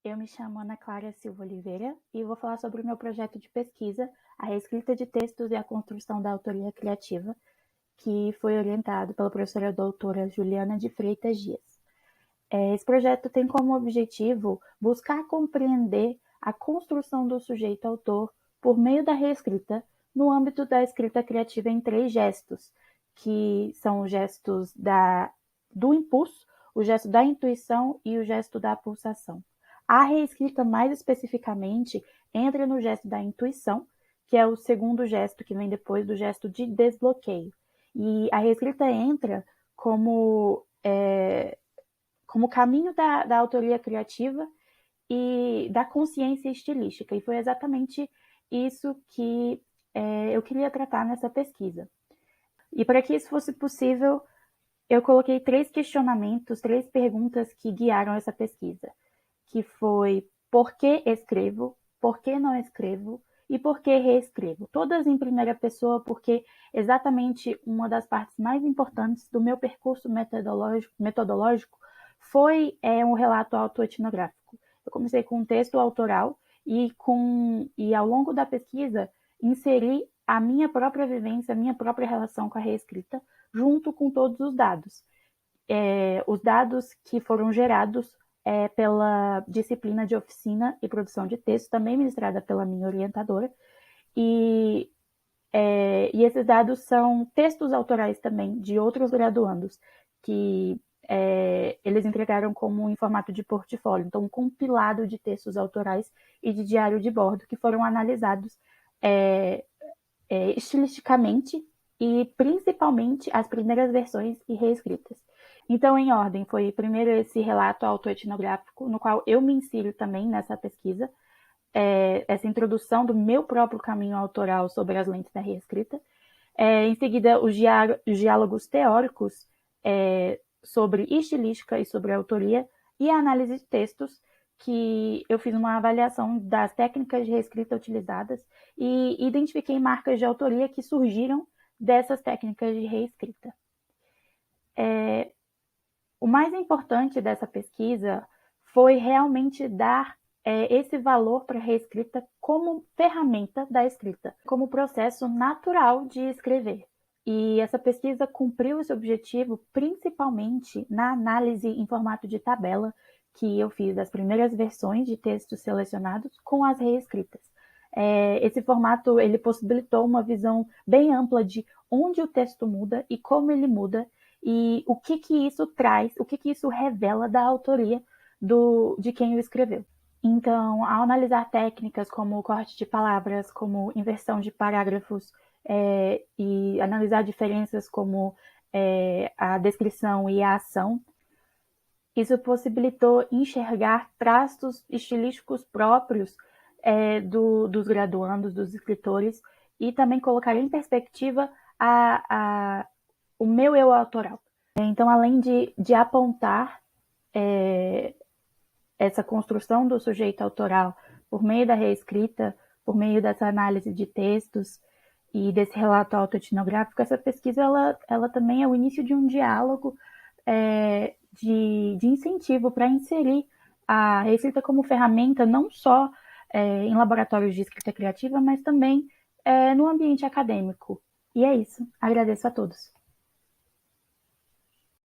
Eu me chamo Ana Clara Silva Oliveira e vou falar sobre o meu projeto de pesquisa, a reescrita de textos e a construção da autoria criativa, que foi orientado pela professora doutora Juliana de Freitas Dias. Esse projeto tem como objetivo buscar compreender a construção do sujeito-autor por meio da reescrita no âmbito da escrita criativa em 3 gestos, que são os gestos do impulso, o gesto da intuição e o gesto da pulsação. A reescrita, mais especificamente, entra no gesto da intuição, que é o segundo gesto que vem depois do gesto de desbloqueio. E a reescrita entra como caminho da autoria criativa e da consciência estilística. E foi exatamente isso que eu queria tratar nessa pesquisa. E para que isso fosse possível, eu coloquei 3 questionamentos, 3 perguntas que guiaram essa pesquisa, que foi por que escrevo, por que não escrevo e por que reescrevo. Todas em primeira pessoa, porque exatamente uma das partes mais importantes do meu percurso metodológico foi um relato autoetnográfico. Eu comecei com um texto autoral e ao longo da pesquisa inseri a minha própria vivência, a minha própria relação com a reescrita, junto com todos os dados. Os dados que foram gerados pela disciplina de oficina e produção de texto, também ministrada pela minha orientadora, e esses dados são textos autorais também de outros graduandos, que eles entregaram como em formato de portfólio, então um compilado de textos autorais e de diário de bordo, que foram analisados estilisticamente e principalmente as primeiras versões e reescritas. Então, em ordem, foi primeiro esse relato autoetnográfico, no qual eu me insiro também nessa pesquisa, essa introdução do meu próprio caminho autoral sobre as lentes da reescrita. Em seguida, os diálogos teóricos sobre estilística e sobre autoria, e a análise de textos, que eu fiz uma avaliação das técnicas de reescrita utilizadas e identifiquei marcas de autoria que surgiram dessas técnicas de reescrita. O mais importante dessa pesquisa foi realmente dar esse valor para a reescrita como ferramenta da escrita, como processo natural de escrever. E essa pesquisa cumpriu esse objetivo principalmente na análise em formato de tabela que eu fiz das primeiras versões de textos selecionados com as reescritas. Esse formato ele possibilitou uma visão bem ampla de onde o texto muda e como ele muda, e o que isso traz, o que isso revela da autoria de quem o escreveu. Então, ao analisar técnicas como corte de palavras, como inversão de parágrafos, e analisar diferenças como a descrição e a ação, isso possibilitou enxergar traços estilísticos próprios dos graduandos, dos escritores, e também colocar em perspectiva o meu eu autoral. Então, além de apontar essa construção do sujeito autoral por meio da reescrita, por meio dessa análise de textos e desse relato autoetnográfico, essa pesquisa ela também é o início de um diálogo de incentivo para inserir a reescrita como ferramenta não só em laboratórios de escrita criativa, mas também no ambiente acadêmico. E é isso. Agradeço a todos.